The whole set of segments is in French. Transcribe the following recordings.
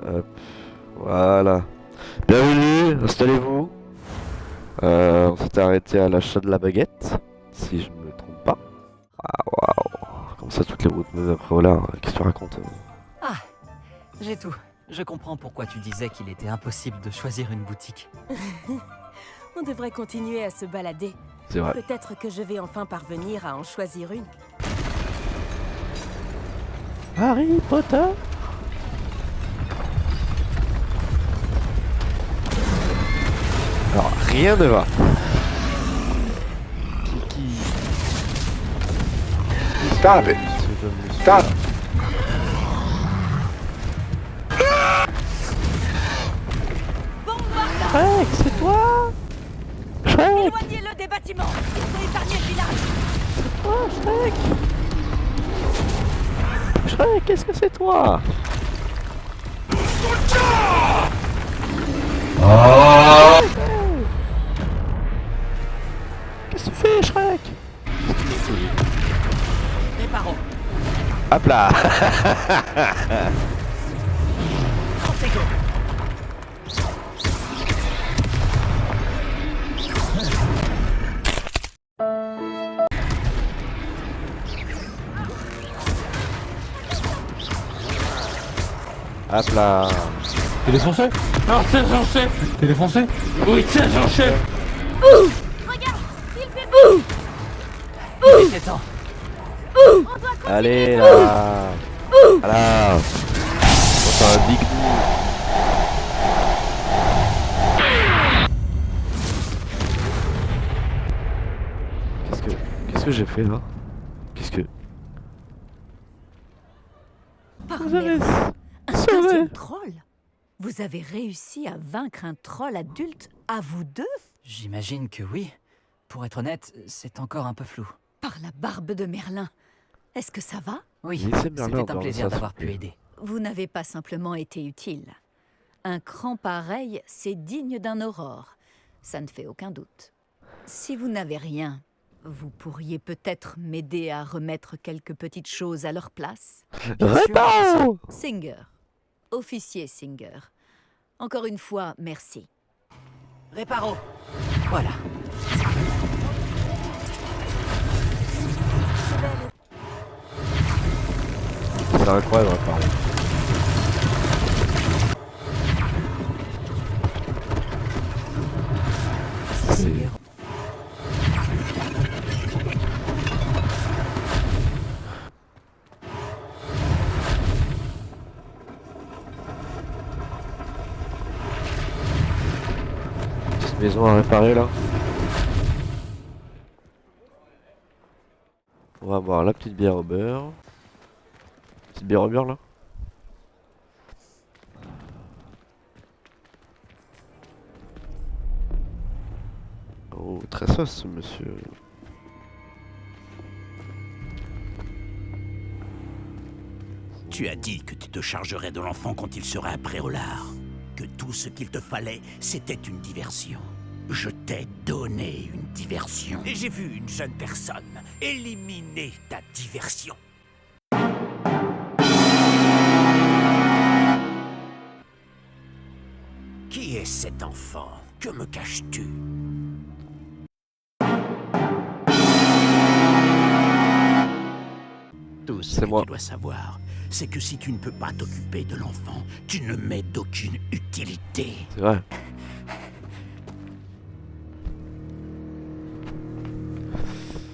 Hop, voilà. Bienvenue, installez-vous. On s'était arrêté à l'achat de la baguette, si je me trompe pas. Ah waouh, comme ça toutes les routes me après voilà, qu'est-ce que tu racontes? Ah, j'ai tout. Je comprends pourquoi tu disais qu'il était impossible de choisir une boutique. On devrait continuer à se balader. C'est vrai. Peut-être que je vais enfin parvenir à en choisir une. Harry Potter. Alors, rien ne va. Qui Stop it! se donne le Stop! soin? Shrek, c'est toi? Shrek, Éloignez-le des bâtiments. Il faut épargner le village. oh, Shrek. Shrek, qu'est-ce que c'est toi? Qu'est-ce que tu fais, Shrek? Réparons. Hop là. C'est go. Hop là. T'es défoncé? Non, c'est censé. T'es défoncé? Oui, c'est censé. Il était temps. Allez là. Voilà. Oh, c'est un big Qu'est-ce que j'ai fait là? Qu'est-ce que... Par Vous avez merde. Un sauvé. deuxième troll. Vous avez réussi à vaincre un troll adulte à vous deux? J'imagine que oui. Pour être honnête, c'est encore un peu flou. Par la barbe de Merlin. Est-ce que ça va? Oui, Oui, c'est Merlin, c'était un on plaisir parle de ça, d'avoir s'il vous pu plaît. aider. Vous n'avez pas simplement été utile. Un cran pareil, c'est digne d'un aurore. Ça ne fait aucun doute. Si vous n'avez rien, vous pourriez peut-être m'aider à remettre quelques petites choses à leur place. Réparo. Singer. Officier Singer. Encore une fois, merci. Réparo. Voilà. C'est incroyable, Réparo. Singer. Petite maison à réparer là. On va boire la petite bière au beurre. Petite bière au beurre là. Oh, très sauce ce monsieur. Tu as dit que tu te chargerais de l'enfant quand il sera après au lard. Que tout ce qu'il te fallait, c'était une diversion. Je t'ai donné une diversion. Et j'ai vu une jeune personne éliminer ta diversion. Qui est cet enfant? Que me caches-tu? Tout ce C'est que moi. tu dois savoir, c'est que si tu ne peux pas t'occuper de l'enfant, tu ne m'es d'aucune utilité. C'est vrai.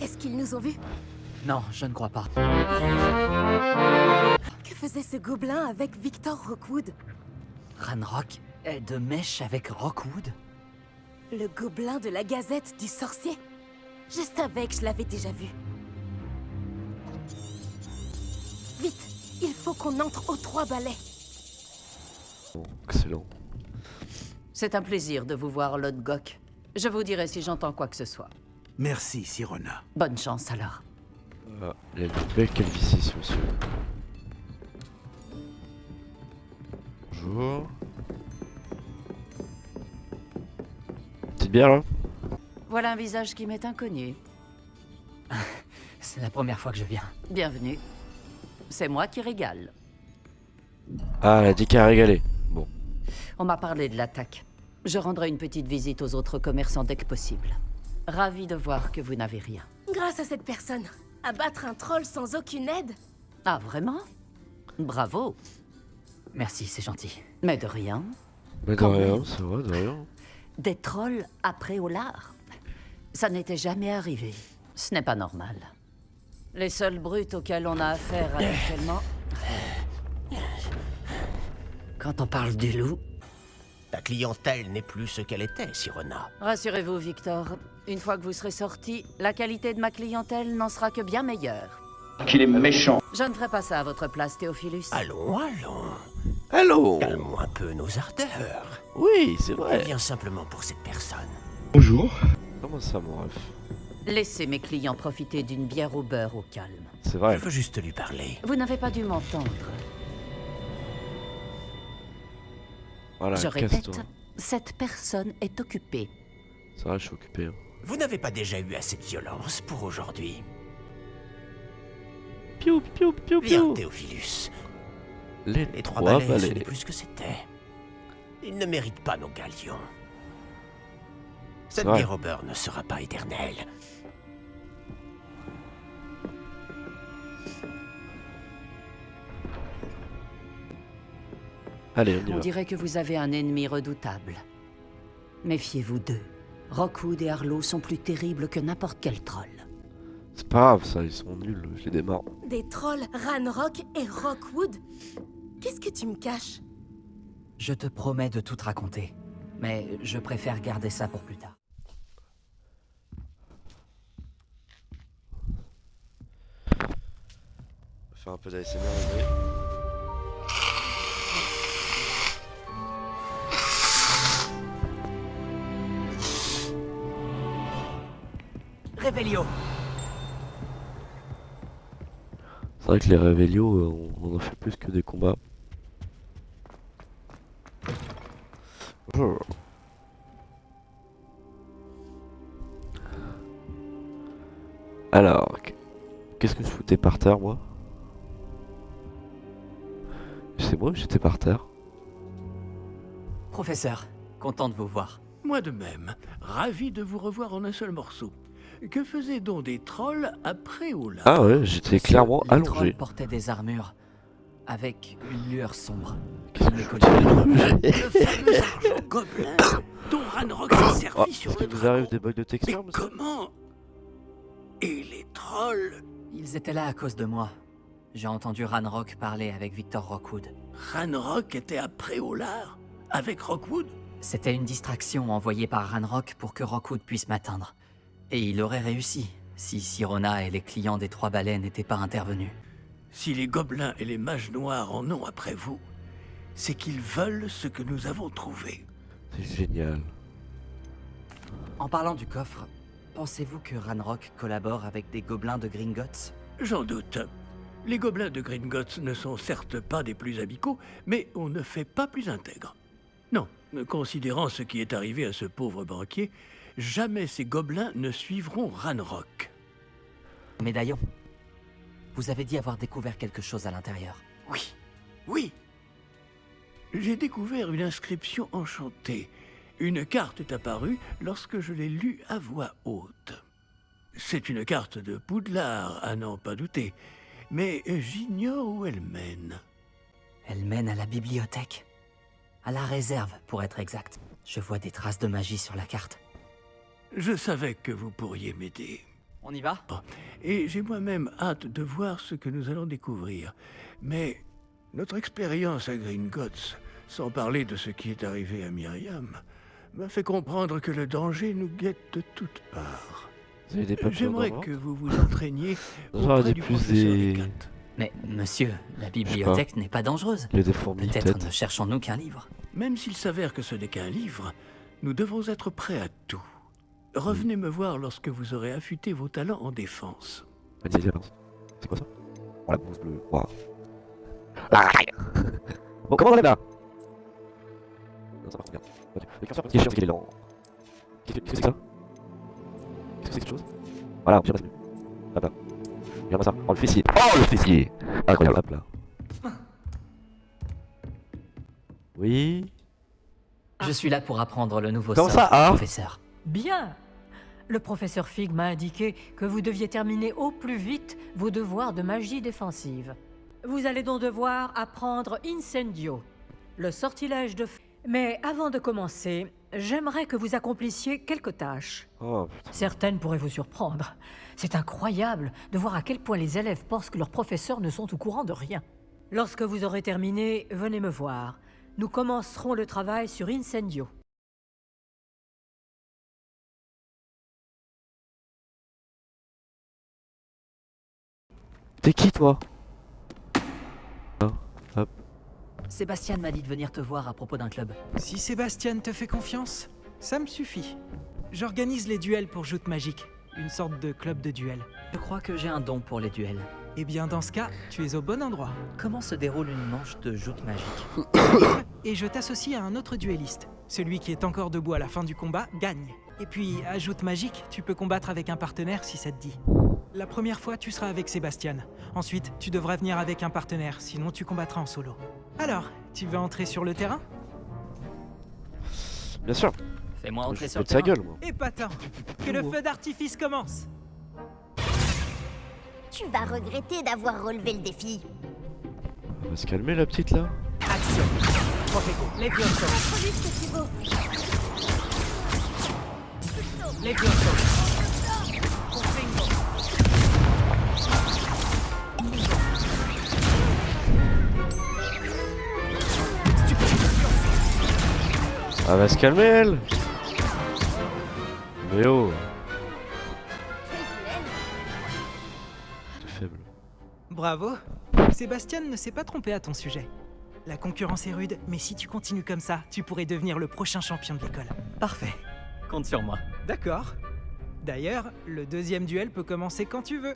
Est-ce qu'ils nous ont vus? Non, je ne crois pas. Que faisait ce gobelin avec Victor Rookwood? Ranrock est de mèche avec Rockwood? Le gobelin de la Gazette du sorcier? Je savais que je l'avais déjà vu. Vite, il faut qu'on entre aux 3 balais. Bon, excellent. C'est un plaisir de vous voir, Lord Gok. Je vous dirai si j'entends quoi que ce soit. Merci, Sirona. Bonne chance alors. Ah, il a une belle calvitie ce monsieur. Bonjour. Petite bière là? Voilà un visage qui m'est inconnu. C'est la première fois que je viens. Bienvenue. C'est moi qui régale. Ah, elle a dit qu'elle a régalé. On m'a parlé de l'attaque. Je rendrai une petite visite aux autres commerçants dès que possible. Ravi de voir que vous n'avez rien. Grâce à cette personne, abattre un troll sans aucune aide? Ah, vraiment? Bravo. Merci, c'est gentil. Mais de rien. Mais de Quand rien, même. c'est vrai, de rien. Des trolls après au lard. Ça n'était jamais arrivé. Ce n'est pas normal. Les seuls brutes auxquels on a affaire actuellement... Quand on parle du loup... Ta clientèle n'est plus ce qu'elle était, Sirona. Rassurez-vous, Victor. Une fois que vous serez sorti, la qualité de ma clientèle n'en sera que bien meilleure. Qu'il est méchant. Je ne ferai pas ça à votre place, Théophilus. Allons, allons. Allô. Calmons un peu nos ardeurs. Oui, c'est Elle vrai. vient simplement pour cette personne. Bonjour. Comment ça, mon ref? Laissez mes clients profiter d'une bière au beurre au calme. C'est Je vrai. veux juste lui parler. Vous n'avez pas dû m'entendre. Voilà, Je répète, casse-toi. cette personne est occupée. C'est vrai, je suis occupé. Hein. Vous n'avez pas déjà eu assez de violence pour aujourd'hui? Piou, piou, piou, Viens, piou. Théophilus. Les Les trois trois balais, ce balais. n'est plus ce que c'était. Ils ne méritent pas nos galions. Cette vrai. bière au beurre ne sera pas éternelle. Allez, on y On va. dirait que vous avez un ennemi redoutable. Méfiez-vous d'eux. Rockwood et Harlow sont plus terribles que n'importe quel troll. C'est pas grave, ça, ils sont nuls. Je les démarre. Des trolls Ranrock et Rockwood? Qu'est-ce que tu me caches? Je te promets de tout te raconter. Mais je préfère garder ça pour plus tard. On va faire un peu d'ASMR, en vrai. Révélio. C'est vrai que les Révélios, on en fait plus que des combats. Bonjour. Alors, qu'est-ce que je foutais par terre, moi? C'est moi ou j'étais par terre? Professeur, content de vous voir. Moi de même, ravi de vous revoir en un seul morceau. Que faisaient donc des trolls après Ola? Ah ouais, j'étais clairement Les trolls allongé. portaient des armures avec une lueur sombre. Qu'est-ce Ils que les je collisaient. Le fameux argent gobelin dont Ranrock s'est Oh, servi sur ça le nous arrive dragon. des bugs de Mais texture, monsieur? comment? Et les trolls? Ils étaient là à cause de moi. J'ai entendu Ranrock parler avec Victor Rockwood. Ranrock était après Olar avec Rockwood? C'était une distraction envoyée par Ranrock pour que Rockwood puisse m'atteindre. Et il aurait réussi si Sirona et les clients des Trois Balais n'étaient pas intervenus. Si les gobelins et les mages noirs en ont après vous, c'est qu'ils veulent ce que nous avons trouvé. C'est génial. En parlant du coffre, pensez-vous que Ranrock collabore avec des gobelins de Gringotts? J'en doute. Les gobelins de Gringotts ne sont certes pas des plus amicaux, mais on ne fait pas plus intègre. Non, considérant ce qui est arrivé à ce pauvre banquier, jamais ces gobelins ne suivront Ranrock. Médaillon. Vous avez dit avoir découvert quelque chose à l'intérieur. Oui, oui. J'ai découvert une inscription enchantée. Une carte est apparue lorsque je l'ai lue à voix haute. C'est une carte de Poudlard, à n'en pas douter. Mais j'ignore où elle mène. Elle mène à la bibliothèque. À la réserve, pour être exact. Je vois des traces de magie sur la carte. Je savais que vous pourriez m'aider. On y va? Et j'ai moi-même hâte de voir ce que nous allons découvrir. Mais notre expérience à Gringotts, sans parler de ce qui est arrivé à Myriam, m'a fait comprendre que le danger nous guette de toutes parts. Vous avez des papiers J'aimerais en que vous vous entraîniez J'aurais auprès des du plus professeur des... Lecat. Mais, monsieur, la bibliothèque n'est pas dangereuse. Il y a des fourmis, Peut-être peut-être. ne cherchons-nous qu'un livre. Même s'il s'avère que ce n'est qu'un livre, nous devons être prêts à tout. Revenez me voir lorsque vous aurez affûté vos talents en défense. Vas-y, avance. C'est quoi ça? Oh la bouse bleue. Waouh. Ah, bon, comment on est là? Non, ça marche bien. Le curseur, il est chiant parce qu'il est lent. Qu'est-ce que c'est que ça? Qu'est-ce que c'est que cette chose? Voilà, on tire la Hop là. Regarde-moi ça. Oh le fessier. Oh le fessier. Incroyable. Hop là. Oui. Je suis là pour apprendre le nouveau Comment sort, ça, ah professeur. Bien. Le professeur Fig m'a indiqué que vous deviez terminer au plus vite vos devoirs de magie défensive. Vous allez donc devoir apprendre Incendio, le sortilège de... Mais avant de commencer, j'aimerais que vous accomplissiez quelques tâches. Oh putain. Certaines pourraient vous surprendre. C'est incroyable de voir à quel point les élèves pensent que leurs professeurs ne sont au courant de rien. Lorsque vous aurez terminé, venez me voir. Nous commencerons le travail sur Incendio. T'es qui toi? Sébastien m'a dit de venir te voir à propos d'un club. Si Sébastien te fait confiance, ça me suffit. J'organise les duels pour Joute Magique, une sorte de club de duel. Je crois que j'ai un don pour les duels. Eh bien dans ce cas, tu es au bon endroit. Comment se déroule une manche de joute magique? Et je t'associe à un autre duelliste. Celui qui est encore debout à la fin du combat gagne. Et puis, à Joute Magique, tu peux combattre avec un partenaire si ça te dit. La première fois, tu seras avec Sébastien. Ensuite, tu devras venir avec un partenaire, sinon tu combattras en solo. Alors, tu veux entrer sur le terrain? Bien sûr. Fais-moi entrer Je sur fais le de sa terrain. gueule moi. Épatant! Que le feu d'artifice commence! Tu vas regretter d'avoir relevé le défi. Elle va se calmer la petite là. Action! Levioso! Introduis ce que tu veux. Levioso! Elle va se calmer elle. Mais oh. T'es faible. Bravo! Sébastien ne s'est pas trompé à ton sujet. La concurrence est rude, mais si tu continues comme ça, tu pourrais devenir le prochain champion de l'école. Parfait. Compte sur moi. D'accord. D'ailleurs, le deuxième duel peut commencer quand tu veux.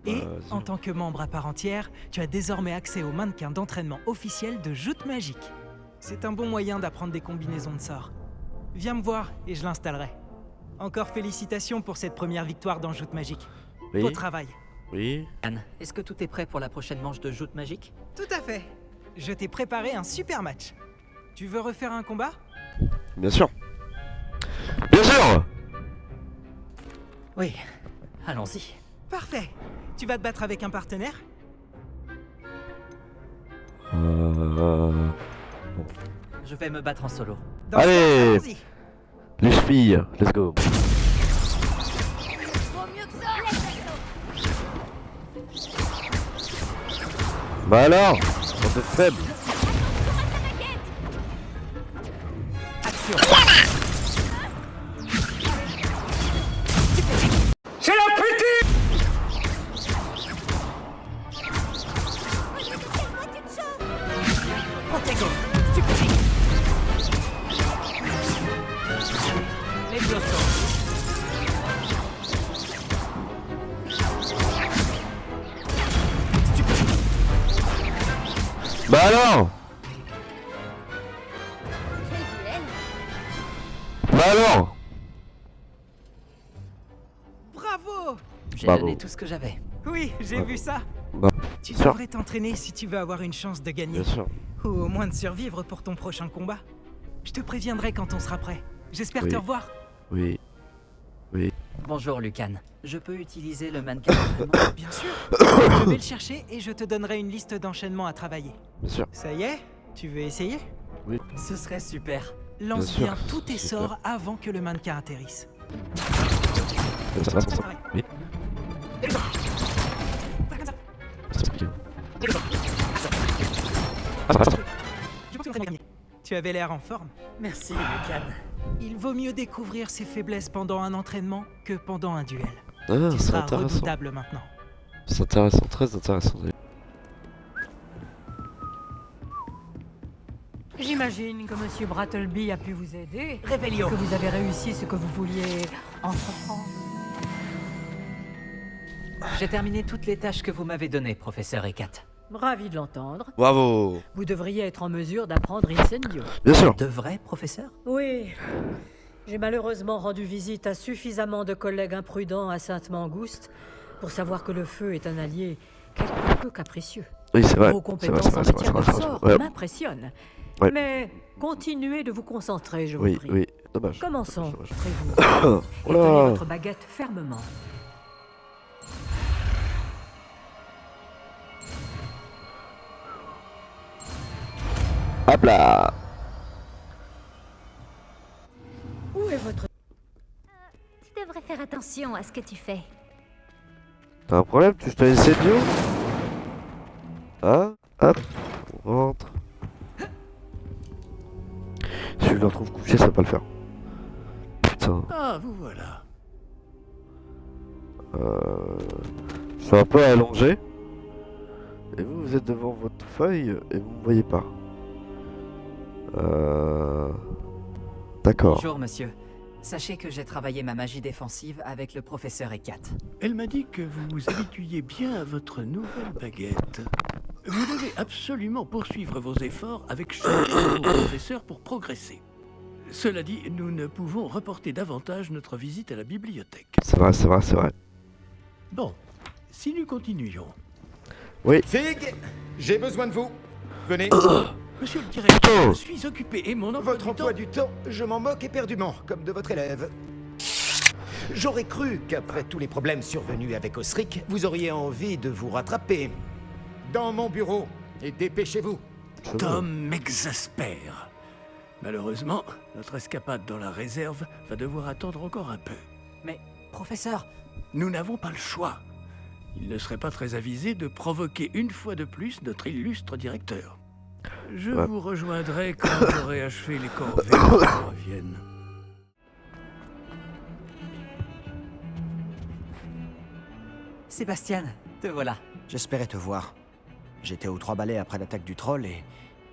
Et, Vas-y. en tant que membre à part entière, tu as désormais accès au mannequin d'entraînement officiel de Joute Magique. C'est un bon moyen d'apprendre des combinaisons de sorts. Viens me voir et je l'installerai. Encore félicitations pour cette première victoire dans Joute Magique. Oui. Beau travail. Oui. Anne, est-ce que tout est prêt pour la prochaine manche de joute magique? Tout à fait. Je t'ai préparé un super match. Tu veux refaire un combat? Bien sûr. Bien sûr. Oui. Allons-y. Parfait. Tu vas te battre avec un partenaire? Je vais me battre en solo. Dans ce Allez. cas, allons-y. Les chevilles. Let's go. Vaut mieux que ça. Bah alors, vous êtes faible. Action. Protego. Stupide. Levioso. Bah alors. Bah alors. Bravo! J'ai Bravo. donné tout ce que j'avais. Oui, j'ai Bravo. vu ça. Bah, Tu bien sûr. devrais t'entraîner si tu veux avoir une chance de gagner. Bien sûr. Ou au moins de survivre pour ton prochain combat. Je te préviendrai quand on sera prêt. J'espère Oui. te revoir. Oui. Oui. Bonjour, Lucan. Je peux utiliser le mannequin d'entraînement? Bien sûr. Je vais le chercher et je te donnerai une liste d'enchaînements à travailler. Bien sûr. Ça y est? Tu veux essayer? Ce serait super. Lance sûr, bien tous tes super. sorts avant que le mannequin atterrisse. Ça va, ça va. Oui. C'est bien. Ah, ça va, ça va. Je pense que tu vas gagner. Tu avais l'air en forme. Merci, Lucan. Il vaut mieux découvrir ses faiblesses pendant un entraînement que pendant un duel. Ah, Tu c'est seras intéressant. redoutable maintenant. C'est intéressant, très intéressant. J'imagine que Monsieur Brattleby a pu vous aider, Réveillon. que vous avez réussi ce que vous vouliez entreprendre. J'ai terminé toutes les tâches que vous m'avez données, professeur Ekat. Ravi de l'entendre. Bravo. Vous devriez être en mesure d'apprendre Incendio. Bien sûr. De vrai, professeur? Oui. J'ai malheureusement rendu visite à suffisamment de collègues imprudents à Sainte-Mangouste pour savoir que le feu est un allié quelque peu capricieux. Oui, c'est vrai. Vos C'est vrai, compétences c'est en vrai, c'est matière vrai, de c'est vrai, sort c'est vrai. m'impressionnent. Ouais. Mais continuez de vous concentrer, je vous Oui, prie. oui, dommage. Commençons. Dommage. Montrez-vous. Oh Et là. tenez votre baguette fermement. Hop là. Où est votre... Tu devrais faire attention à ce que tu fais. T'as un problème? Tu t'as essayé de Hein? Hop, on rentre. Si je le retrouve couché, ça va pas le faire. Putain. Ah, vous voilà. Je suis un peu allongé. Et vous, vous êtes devant votre feuille et vous me voyez pas. D'accord. Bonjour, monsieur. Sachez que j'ai travaillé ma magie défensive avec le professeur Ekat. Elle m'a dit que vous vous habituiez bien à votre nouvelle baguette. Vous devez absolument poursuivre vos efforts avec chacun de vos professeurs pour progresser. Cela dit, nous ne pouvons reporter davantage notre visite à la bibliothèque. C'est vrai, c'est vrai, c'est vrai. Bon, si nous continuions. Oui. Fig, j'ai besoin de vous. Venez. Monsieur le directeur, je suis occupé et mon emploi Votre emploi du temps, je m'en moque éperdument, comme de votre élève. J'aurais cru qu'après tous les problèmes survenus avec Osric, vous auriez envie de vous rattraper. Dans mon bureau, et dépêchez-vous. Tom m'exaspère. Malheureusement, notre escapade dans la réserve va devoir attendre encore un peu. Mais, professeur... Nous n'avons pas le choix. Il ne serait pas très avisé de provoquer une fois de plus notre illustre directeur. Je vous rejoindrai quand j'aurai achevé les corvées qui reviennent. Sébastien, te voilà. J'espérais te voir. J'étais aux 3 balais après l'attaque du troll et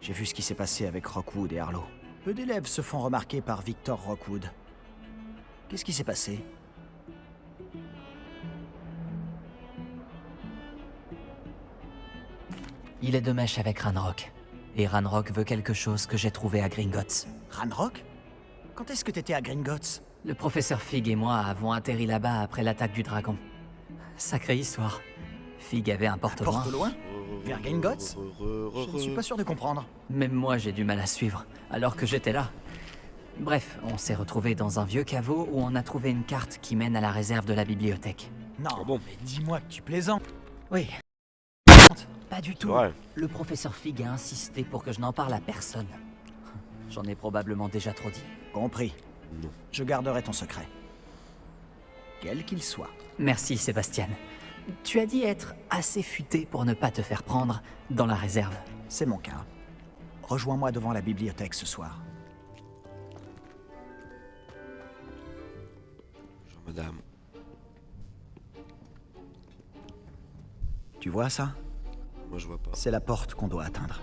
j'ai vu ce qui s'est passé avec Rockwood et Harlow. Peu d'élèves se font remarquer par Victor Rockwood. Qu'est-ce qui s'est passé? Il est de mèche avec Ranrock. Et Ranrock veut quelque chose que j'ai trouvé à Gringotts. Ranrock? Quand est-ce que t'étais à Gringotts? Le professeur Fig et moi avons atterri là-bas après l'attaque du dragon. Sacrée histoire. Fig avait un porte-loin. Porte-loin? Vers Gringotts? Je ne suis pas sûr de comprendre. Même moi j'ai du mal à suivre, alors que j'étais là. Bref, on s'est retrouvés dans un vieux caveau où on a trouvé une carte qui mène à la réserve de la bibliothèque. Non, mais dis-moi que tu plaisantes. Oui. Pas du tout. Le professeur Fig a insisté pour que je n'en parle à personne. J'en ai probablement déjà trop dit. Compris. Non. Je garderai ton secret. Quel qu'il soit. Merci Sébastien. Tu as dit être assez futé pour ne pas te faire prendre dans la réserve. C'est mon cas. Rejoins-moi devant la bibliothèque ce soir. Bonjour madame. Tu vois ça? Moi je vois pas. C'est la porte qu'on doit atteindre.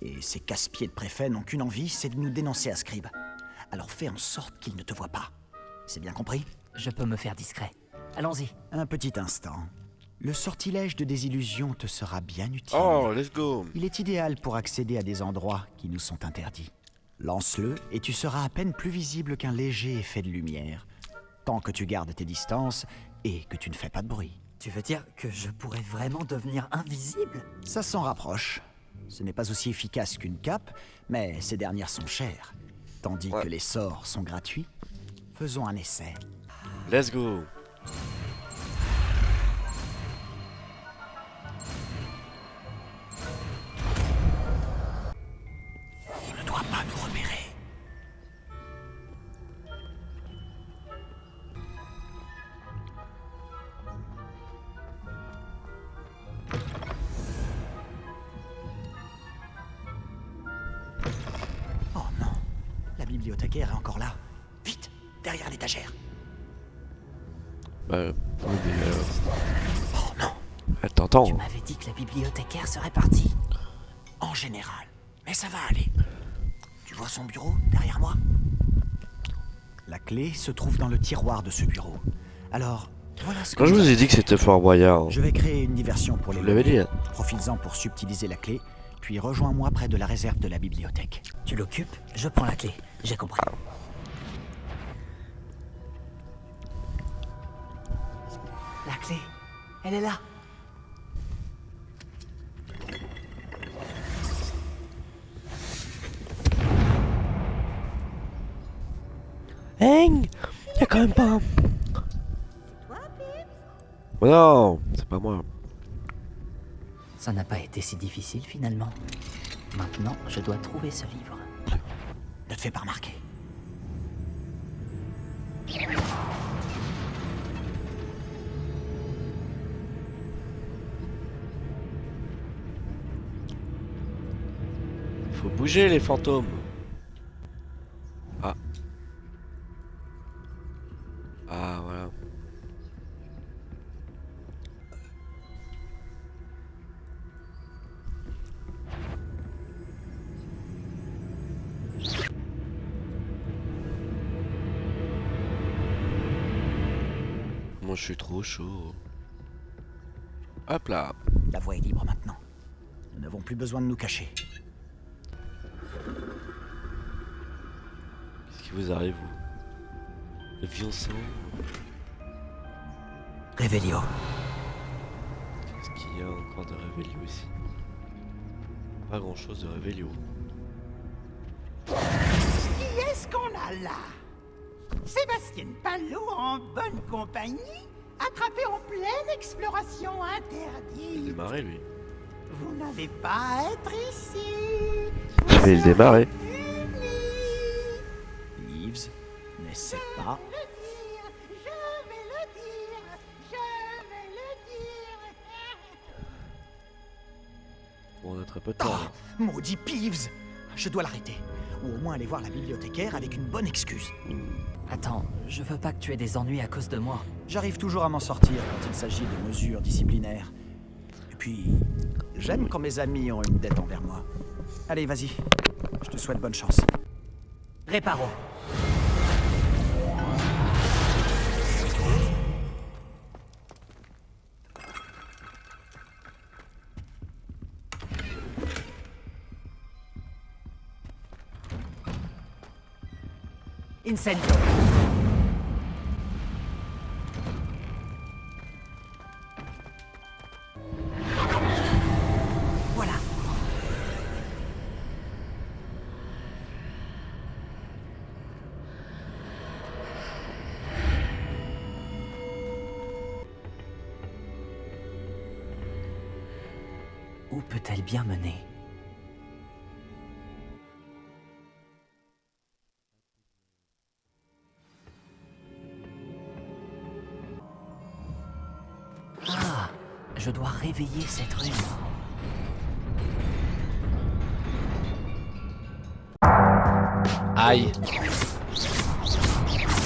Et ces casse-pieds de préfet n'ont qu'une envie, c'est de nous dénoncer à Scribe. Alors fais en sorte qu'ils ne te voient pas. C'est bien compris? Je peux me faire discret. Allons-y. Un petit instant. Le sortilège de désillusion te sera bien utile. Oh, let's go. Il est idéal pour accéder à des endroits qui nous sont interdits. Lance-le et tu seras à peine plus visible qu'un léger effet de lumière. Tant que tu gardes tes distances et que tu ne fais pas de bruit. Tu veux dire que je pourrais vraiment devenir invisible? Ça s'en rapproche. Ce n'est pas aussi efficace qu'une cape, mais ces dernières sont chères. Tandis que les sorts sont gratuits. Faisons un essai. Let's go. On ne doit pas nous repérer. Oh non, la bibliothécaire est encore là. Vite, derrière l'étagère. Oui, mais Oh non. elle t'entend. Tu m'avais dit que la bibliothécaire serait partie. En général. Mais ça va aller. Tu vois son bureau derrière moi? La clé se trouve dans le tiroir de ce bureau. Alors, voilà ce que Quand je vous ai dit que c'était Fort Boyard. Je vais créer une diversion pour les Vous l'avez dit, hein. Profites-en pour subtiliser la clé, puis rejoins-moi près de la réserve de la bibliothèque. Tu l'occupes, je prends la clé. J'ai compris. La clé, elle est là. Hein? Y'a quand même pas. Oh non, c'est pas moi. Ça n'a pas été si difficile finalement. Maintenant, je dois trouver ce livre. Ne te fais pas remarquer. Faut bouger les fantômes. Ah. Ah voilà. Moi je suis trop chaud. Hop là. La voie est libre maintenant. Nous n'avons plus besoin de nous cacher. Qu'est-ce qui vous arrive vous? Le vieux sang. Révélio. Qu'est-ce qu'il y a encore de Révélio ici? Pas grand chose de Révélio. Qui est-ce qu'on a là? Sébastien Palou en bonne compagnie, attrapé en pleine exploration interdite. Il a démarré lui. Vous n'avez pas à être ici. Je vais le démarrer. Yves, n'essaie pas. Bon, on a très peu de temps. là. Maudit Peeves! Je dois l'arrêter. Ou au moins aller voir la bibliothécaire avec une bonne excuse. Attends, je veux pas que tu aies des ennuis à cause de moi. J'arrive toujours à m'en sortir quand il s'agit de mesures disciplinaires. Et puis, j'aime quand mes amis ont une dette envers moi. Allez, vas-y. Je te souhaite bonne chance. Réparo. Incendio. Voilà. Où peut-elle bien mener? Ah, je dois réveiller cette rune. Aïe.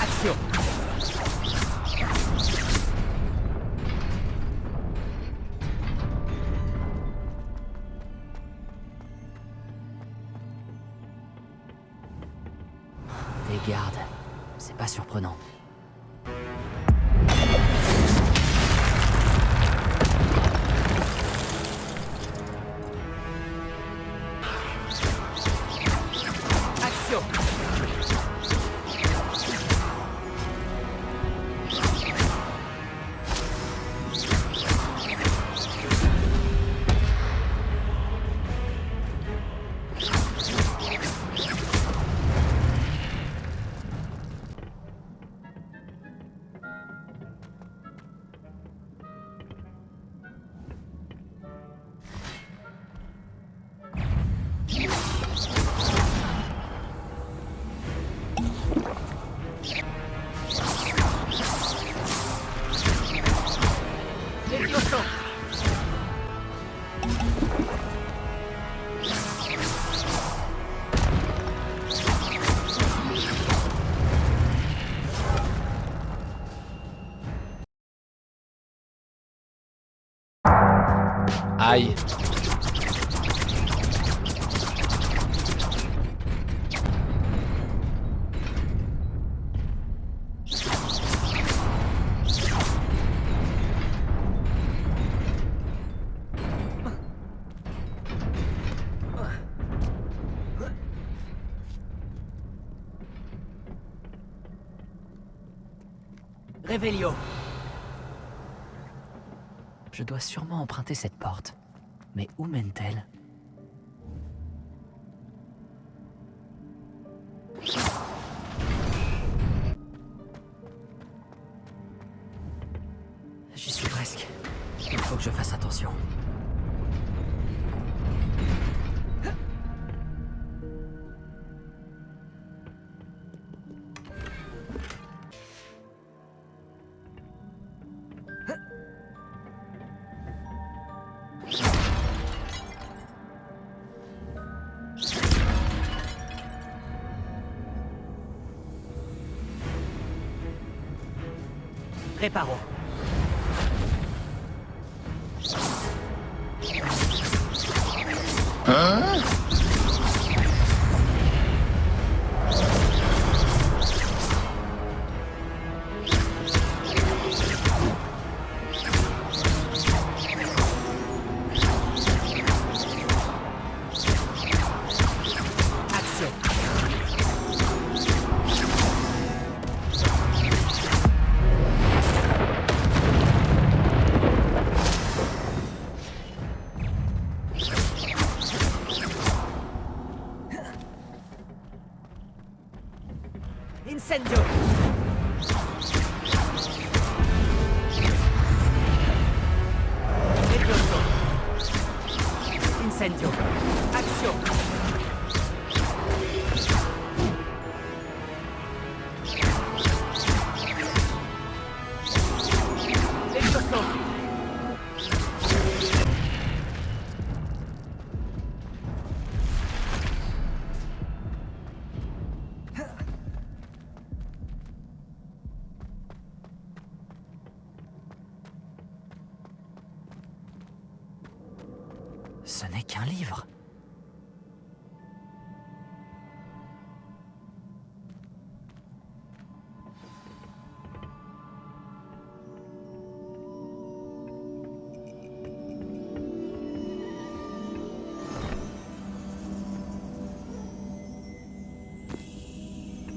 Action. Des gardes, c'est pas surprenant. Action. Levioso. Aïe. Révélio. Je dois sûrement emprunter cette porte. Mais où mène-t-elle? attention. Préparons. Hein? Incendio. Exploso. Incendio. Action. Exploso. Ce n'est qu'un livre.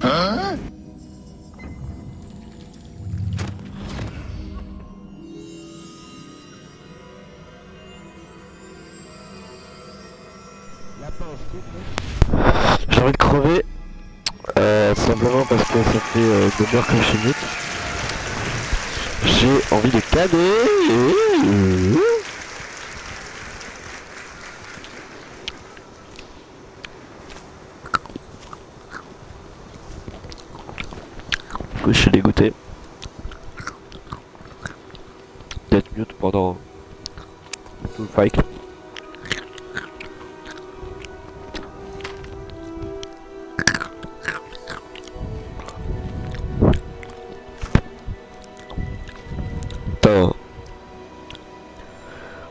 Hein? J'ai envie de crever, simplement parce que ça fait 2 heures que je suis mute. J'ai envie de cader. Du coup, je suis dégoûté d'être mute pendant tout le fight.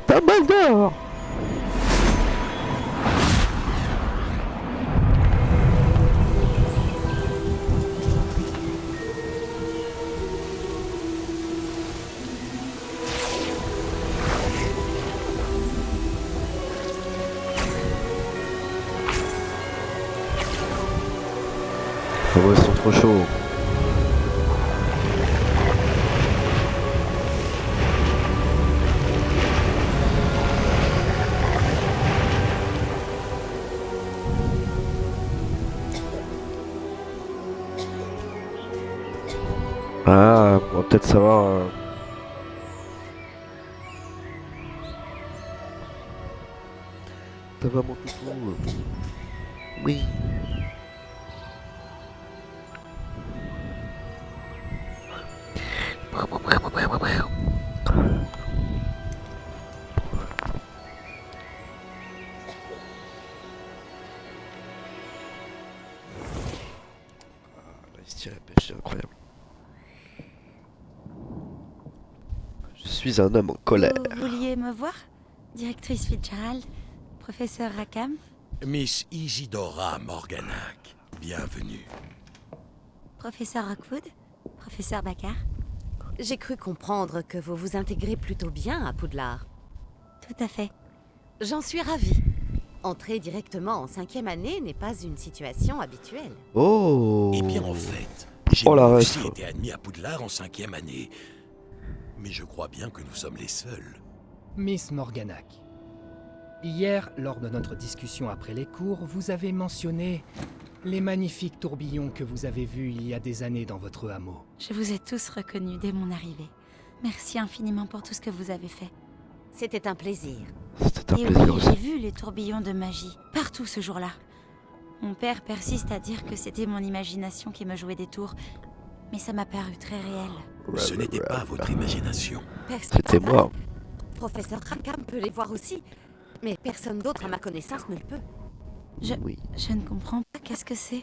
Dumbledore. Oh, ils sont trop chauds. Ah, on va peut-être savoir. Ça va mon toutou. Oui. Il se tire la pêche, c'est incroyable. Je suis un homme en colère. Vous vouliez me voir? Directrice Fitzgerald, professeur Rackham? Miss Isidora Morganac, bienvenue. Professeur Rockwood? Professeur Baccar? J'ai cru comprendre que vous vous intégrez plutôt bien à Poudlard. Tout à fait. J'en suis ravie. Entrer directement en 5e année n'est pas une situation habituelle. Oh. Eh bien en fait, j'ai aussi été admis à Poudlard en 5e année. Mais je crois bien que nous sommes les seuls. Miss Morganac, hier, lors de notre discussion après les cours, vous avez mentionné les magnifiques tourbillons que vous avez vus il y a des années dans votre hameau. Je vous ai tous reconnus dès mon arrivée. Merci infiniment pour tout ce que vous avez fait. C'était un plaisir. C'était un Et plaisir oui, aussi. j'ai vu les tourbillons de magie, partout ce jour-là. Mon père persiste à dire que c'était mon imagination qui me jouait des tours, mais ça m'a paru très réel. Ce n'était pas votre imagination. C'était moi. Professeur Rackham peut les voir aussi, mais personne d'autre à ma connaissance ne le peut. Je ne comprends pas, qu'est-ce que c'est?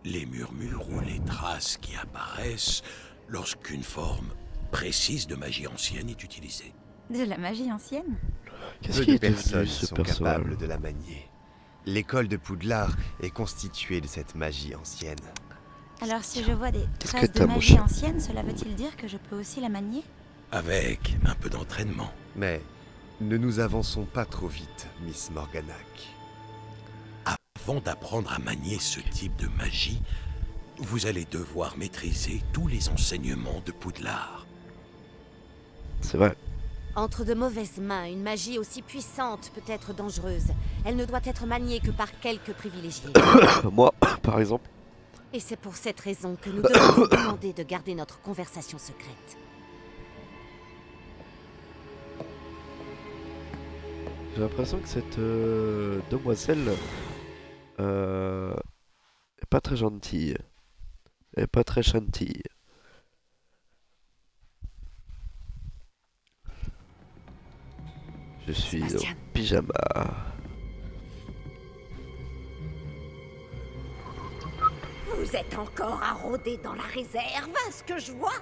Les murmures ou les traces qui apparaissent lorsqu'une forme précise de magie ancienne est utilisée. De la magie ancienne? Qu'est-ce Peu qui de est devenu personnes ce sont perso capables de la manier. L'école de Poudlard est constituée de cette magie ancienne. Alors si je vois des Qu'est-ce que traces de t'as, mon magie chat ancienne, cela veut-il dire que je peux aussi la manier? Avec un peu d'entraînement. Mais ne nous avançons pas trop vite, Miss Morganac. Avant d'apprendre à manier ce type de magie, vous allez devoir maîtriser tous les enseignements de Poudlard. C'est vrai. Entre de mauvaises mains, une magie aussi puissante peut être dangereuse. Elle ne doit être maniée que par quelques privilégiés. Moi, par exemple. Et c'est pour cette raison que nous devons vous demander de garder notre conversation secrète. J'ai l'impression que cette demoiselle est pas très gentille. Elle est pas très gentille. Je suis en pyjama. Vous êtes encore à rôder dans la réserve, à ce que je vois.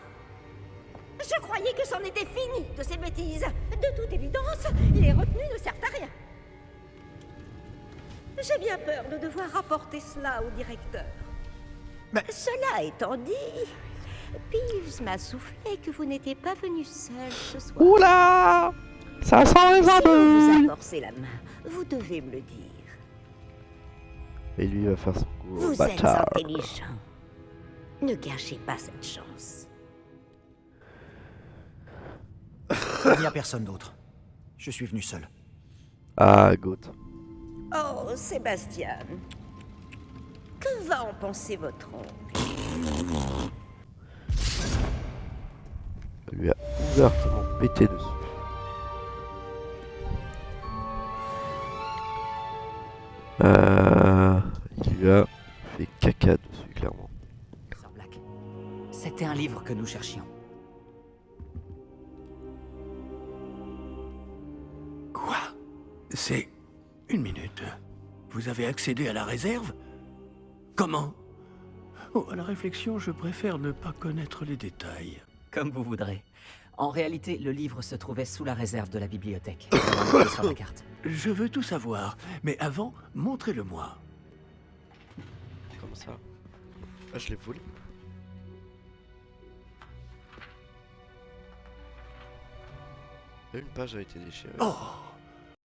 Je croyais que c'en était fini de ces bêtises. De toute évidence, les retenues ne servent à rien. J'ai bien peur de devoir rapporter cela au directeur. Cela étant dit, Peeves m'a soufflé que vous n'étiez pas venu seul ce soir. Oula! Ça sent les Si on vous abeilles! a forcé la main, vous devez me le dire. Et lui va faire son coup au Vous êtes bâtard. intelligent. Ne gâchez pas cette chance. Il n'y a personne d'autre. Je suis venu seul. Ah, good. Oh, Sébastien. Que va en penser votre oncle? Elle lui a ouvertement pété dessus. Il lui a fait caca dessus, clairement. Sir Black, c'était un livre que nous cherchions. Quoi? C'est... Une minute. Vous avez accédé à la réserve? Comment? Oh, à la réflexion, je préfère ne pas connaître les détails. Comme vous voudrez. En réalité, le livre se trouvait sous la réserve de la bibliothèque. Indiqué sur la carte. Je veux tout savoir, mais avant, montrez-le-moi. Comme ça. Ah, je l'ai volé. Une page a été déchirée.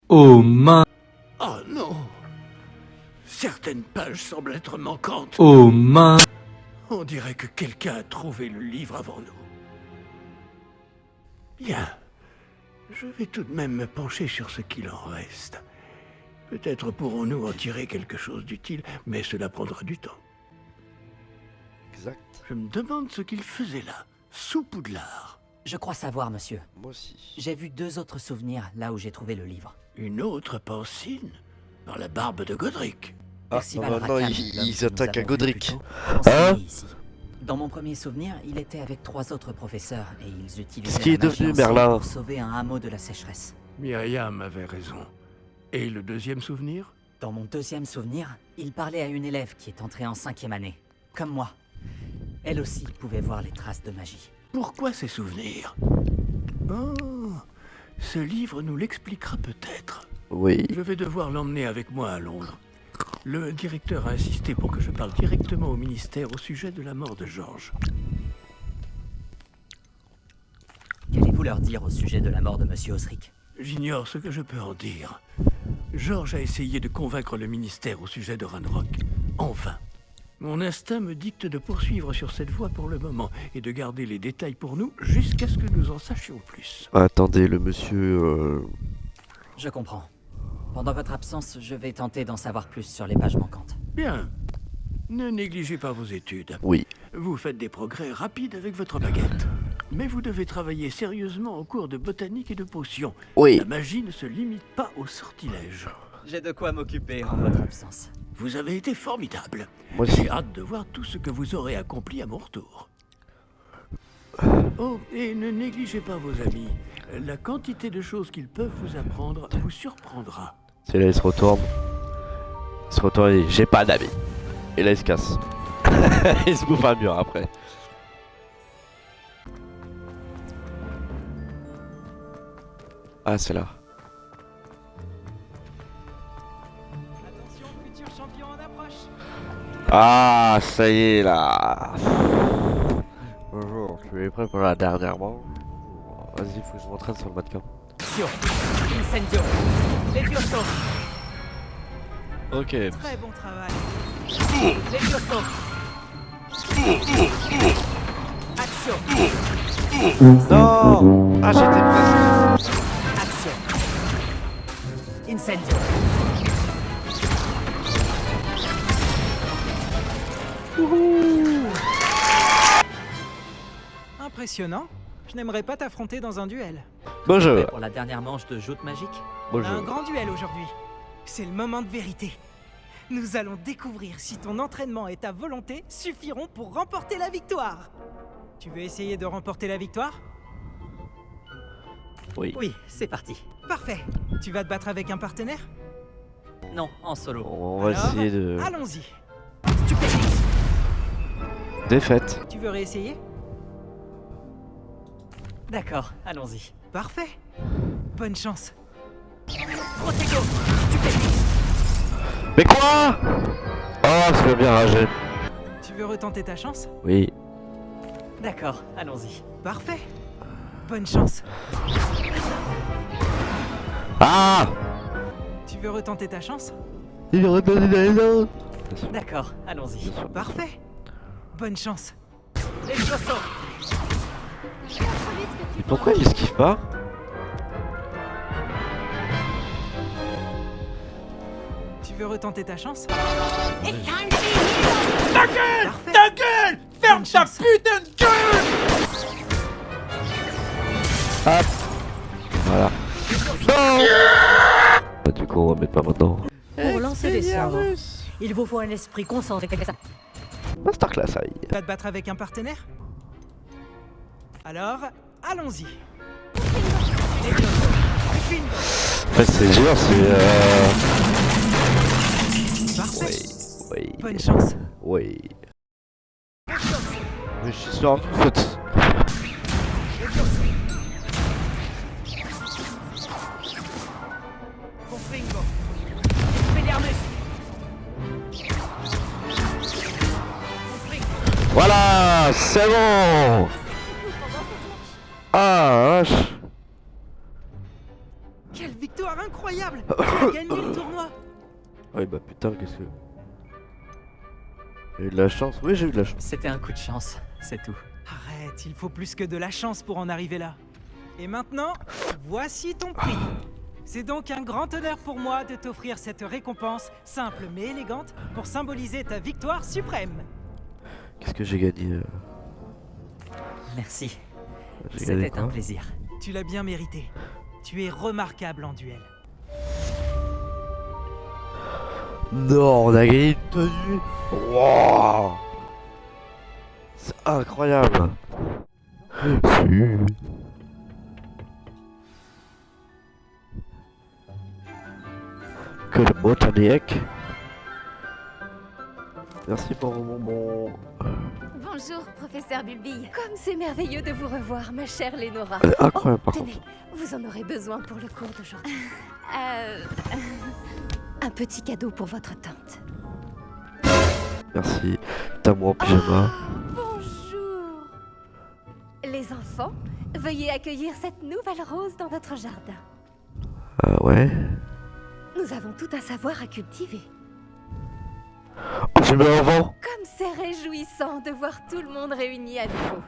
Oh mince. Oh non! Certaines pages semblent être manquantes. Oh mince. On dirait que quelqu'un a trouvé le livre avant nous. Bien. Je vais tout de même me pencher sur ce qu'il en reste. Peut-être pourrons-nous en tirer quelque chose d'utile, mais cela prendra du temps. Exact. Je me demande ce qu'il faisait là, sous Poudlard. Je crois savoir, monsieur. Moi aussi. J'ai vu 2 autres souvenirs là où j'ai trouvé le livre. Une autre Pancine? Par la barbe de Godric. Ah, Percival maintenant Rackham, ils l'homme que nous attaquent à avons vu Godric. plus tôt, Hein? enseigné ici. Dans mon premier souvenir, il était avec 3 autres professeurs et ils utilisaient Qu'est-ce qui est la magie devenu, ancienne Merlin? pour sauver un hameau de la sécheresse. Myriam avait raison. Et le deuxième souvenir? Dans mon deuxième souvenir, il parlait à une élève qui est entrée en 5e année, comme moi. Elle aussi pouvait voir les traces de magie. Pourquoi ces souvenirs? Oh, ce livre nous l'expliquera peut-être. Oui. Je vais devoir l'emmener avec moi à Londres. Le directeur a insisté pour que je parle directement au ministère au sujet de la mort de Georges. Qu'allez-vous leur dire au sujet de la mort de Monsieur Osric? J'ignore ce que je peux en dire. Georges a essayé de convaincre le ministère au sujet de Ranrock. En vain. Mon instinct me dicte de poursuivre sur cette voie pour le moment et de garder les détails pour nous jusqu'à ce que nous en sachions plus. Attendez, le monsieur... Je comprends. Pendant votre absence, je vais tenter d'en savoir plus sur les pages manquantes. Bien. Ne négligez pas vos études. Oui. Vous faites des progrès rapides avec votre baguette. mais vous devez travailler sérieusement au cours de botanique et de potions. Oui. La magie ne se limite pas au sortilège. J'ai de quoi m'occuper en votre absence. Vous avez été formidable. Moi aussi. J'ai hâte de voir tout ce que vous aurez accompli à mon retour. Oh, et ne négligez pas vos amis. La quantité de choses qu'ils peuvent vous apprendre vous surprendra. C'est là, il se retourne. Il se retourne et dit j'ai pas d'amis. Et là, il se casse. Il se bouffe un mur après. Ah, c'est là. Attention, futur champion en approche. Ah, ça y est là. Bonjour, tu es prêt pour la dernière manche? Vas-y, faut que je m'entraîne sur le mannequin. Incendio. Levioso. Ok. Très bon travail. Levioso. Action. Non. Ah, j'étais presque. Action. Incendio. Impressionnant. Je n'aimerais pas t'affronter dans un duel. Bonjour. Pour la dernière manche de joute magique. Un grand duel aujourd'hui. C'est le moment de vérité. Nous allons découvrir si ton entraînement et ta volonté suffiront pour remporter la victoire. Tu veux essayer de remporter la victoire? Oui. Oui, c'est parti. Parfait. Tu vas te battre avec un partenaire? Non, en solo. On va Alors, essayer de... allons-y. Stupéfix. Défaite. Tu veux réessayer? D'accord, allons-y. Parfait. Bonne chance. Protego. Mais quoi? Oh, ça va bien rager. Tu veux retenter ta chance? Oui. D'accord, allons-y. Parfait. Bonne chance. Ah! Tu veux retenter ta chance? Il aurait donné les autres. D'accord, allons-y. Parfait. Bonne chance. Levioso. Et pourquoi il esquive pas? Tu veux retenter ta chance? Ta gueule! Ta gueule! Ferme ta putain de gueule! Hop. Voilà. Non. Bah, du coup, on va mettre pas maintenant. Pour lancer des sorts, il vous faut un esprit concentré. Masterclass, aïe. Tu vas te battre avec un partenaire? Alors, allons-y. En fait, c'est dur, c'est... Parfait. Oui. Bonne chance. Oui. Mais je suis sûr en fait. Confringo. Expelliarmus. Voilà, c'est bon. Ah, vache. Quelle victoire incroyable! Tu as gagné le tournoi! Oui, bah putain, qu'est-ce que... J'ai eu de la chance. Oui, j'ai eu de la chance. C'était un coup de chance, c'est tout. Arrête, il faut plus que de la chance pour en arriver là. Et maintenant, voici ton prix. C'est donc un grand honneur pour moi de t'offrir cette récompense simple mais élégante pour symboliser ta victoire suprême. Qu'est-ce que j'ai gagné Merci. J'ai gagné C'était un quoi? plaisir. Tu l'as bien mérité. Tu es remarquable en duel. Non, on a gagné une tenue. Wow. C'est incroyable. Si. Que le botanique. Merci pour vos bonbons. Bonjour, professeur Bulbille. Comme c'est merveilleux de vous revoir, ma chère Lénora. Elle est incroyable, par tenez, vous en aurez besoin pour le cours d'aujourd'hui. Un petit cadeau pour votre tante. Merci. T'as moi en pyjama. Bonjour. Les enfants, veuillez accueillir cette nouvelle rose dans notre jardin. Ouais. Nous avons tout un savoir à cultiver. Oh, j'ai mis un vent. Comme c'est réjouissant de voir tout le monde réuni à nouveau.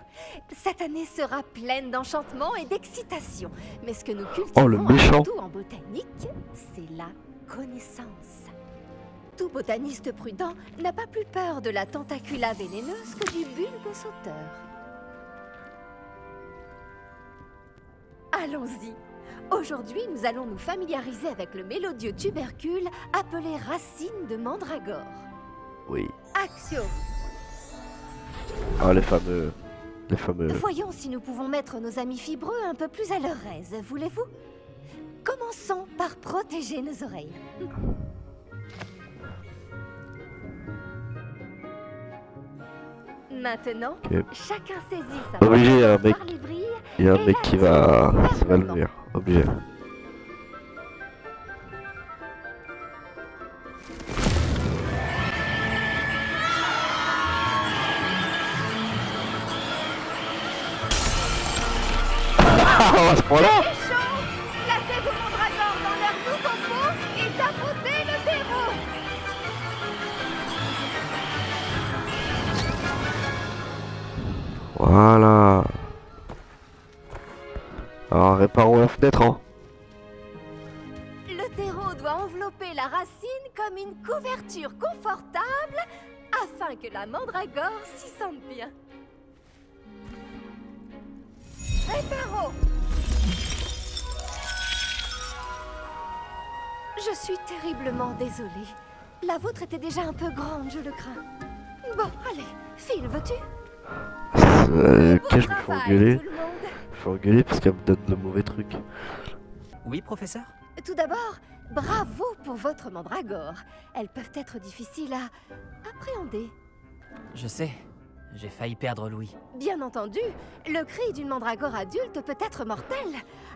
Cette année sera pleine d'enchantement et d'excitation. Mais ce que nous cultivons Oh, le méchant. avant tout en botanique, c'est la connaissance. Tout botaniste prudent n'a pas plus peur de la tentacula vénéneuse que du bulbe sauteur. Allons-y. Aujourd'hui, nous allons nous familiariser avec le mélodieux tubercule appelé racine de mandragore. Oui. Axio. Ah, les fameux... Les fameux... Voyons si nous pouvons mettre nos amis fibreux un peu plus à leur aise, voulez-vous? Commençons par protéger nos oreilles. Maintenant, Ok. chacun saisit sa Obligé, il y a un mec... par les vrilles Il y a un et mec qui va... Ça va le mur. Obligé. Ah, à ce point-là? Placez vos mandragores dans leur nouveau pot et tapoutez le terreau. Voilà. Alors réparons la fenêtre, hein. Le terreau doit envelopper la racine comme une couverture confortable afin que la mandragore s'y sente bien. Réparons. Je suis terriblement désolée. La vôtre était déjà un peu grande, je le crains. Bon, allez, Phil, veux-tu? Ok, je me fais engueuler. Je me fais engueuler parce qu'elle me donne le mauvais truc. Oui, professeur? Tout d'abord, bravo pour votre mandragore. Elles peuvent être difficiles à appréhender. Je sais, j'ai failli perdre Louis. Bien entendu, le cri d'une mandragore adulte peut être mortel.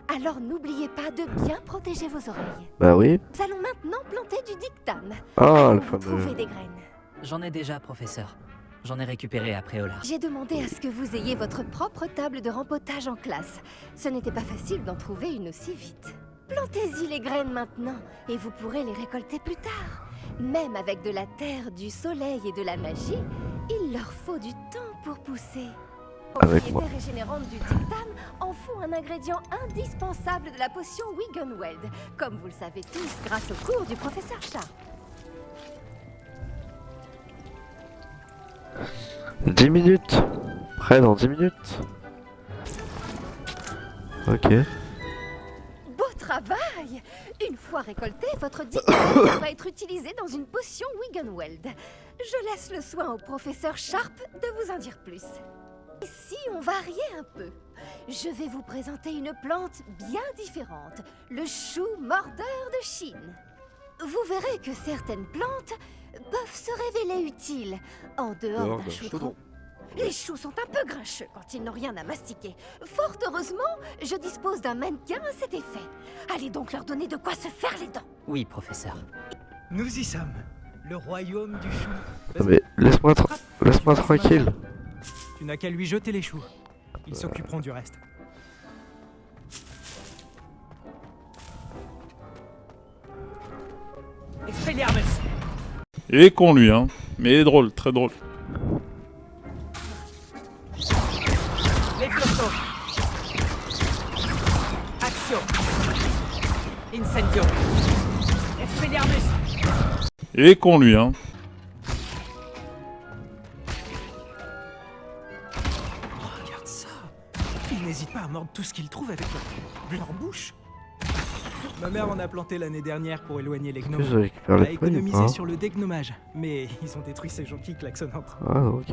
Alors n'oubliez pas de bien protéger vos oreilles. Bah oui. Nous allons maintenant planter du dictam. Ah, Allons le vous fameux... trouver des graines. J'en ai déjà, professeur. J'en ai récupéré après Ola. J'ai demandé à ce que vous ayez votre propre table de rempotage en classe. Ce n'était pas facile d'en trouver une aussi vite. Plantez-y les graines maintenant, et vous pourrez les récolter plus tard. Même avec de la terre, du soleil et de la magie, il leur faut du temps pour pousser. Avec Propriété moi. régénérante du dictam en font un ingrédient indispensable de la potion Wiggenweld, comme vous le savez tous grâce au cours du professeur Sharp. 10 minutes. Prêt dans 10 minutes. Ok. Beau travail! Une fois récolté, votre dictam devra être utilisé dans une potion Wiggenweld. Je laisse le soin au professeur Sharp de vous en dire plus. Ici, on varier un peu. Je vais vous présenter une plante bien différente, le chou mordeur de Chine. Vous verrez que certaines plantes peuvent se révéler utiles en dehors d'un chaudron. Les choux sont un peu grincheux quand ils n'ont rien à mastiquer. Fort heureusement, je dispose d'un mannequin à cet effet. Allez donc leur donner de quoi se faire les dents. Oui, professeur. Nous y sommes. Le royaume du chou. Ah, mais laisse-moi tranquille. Tu n'as qu'à lui jeter les choux. Ils s'occuperont du reste. Expelliarmus. Il est con lui, hein. Mais il est drôle, très drôle. Levioso. Axio. Incendio. Expelliarmus. Il est con lui, hein. Regarde ça. Ils n'hésitent pas à mordre tout ce qu'ils trouvent avec leur bouche. Ma mère en a planté l'année dernière pour éloigner les gnomes. Je récupère Elle les a feuilles ou économisé pas sur le dégnomage, mais ils ont détruit ces gens qui klaxonnent entre eux. Ah, ok.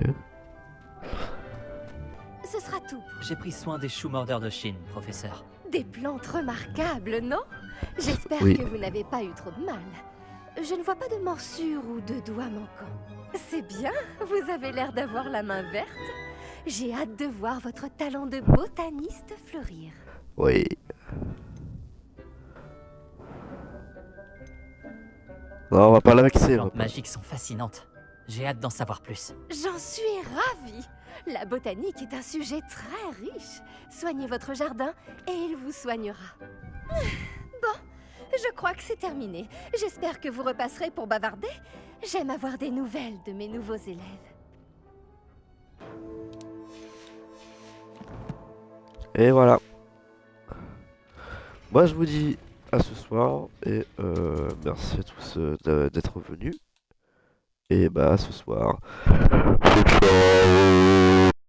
Ce sera tout. J'ai pris soin des choux mordeurs de Chine, professeur. Des plantes remarquables, non? J'espère Oui. que vous n'avez pas eu trop de mal. Je ne vois pas de morsure ou de doigts manquants. C'est bien, vous avez l'air d'avoir la main verte. J'ai hâte de voir votre talent de botaniste fleurir. Oui. Non, on va pas la vexer. Les plantes magiques sont fascinantes. J'ai hâte d'en savoir plus. J'en suis ravie. La botanique est un sujet très riche. Soignez votre jardin et il vous soignera. Bon, je crois que c'est terminé. J'espère que vous repasserez pour bavarder. J'aime avoir des nouvelles de mes nouveaux élèves. Et voilà. Moi je vous dis à ce soir et merci à tous d'être venus. Et bah à ce soir. Ciao.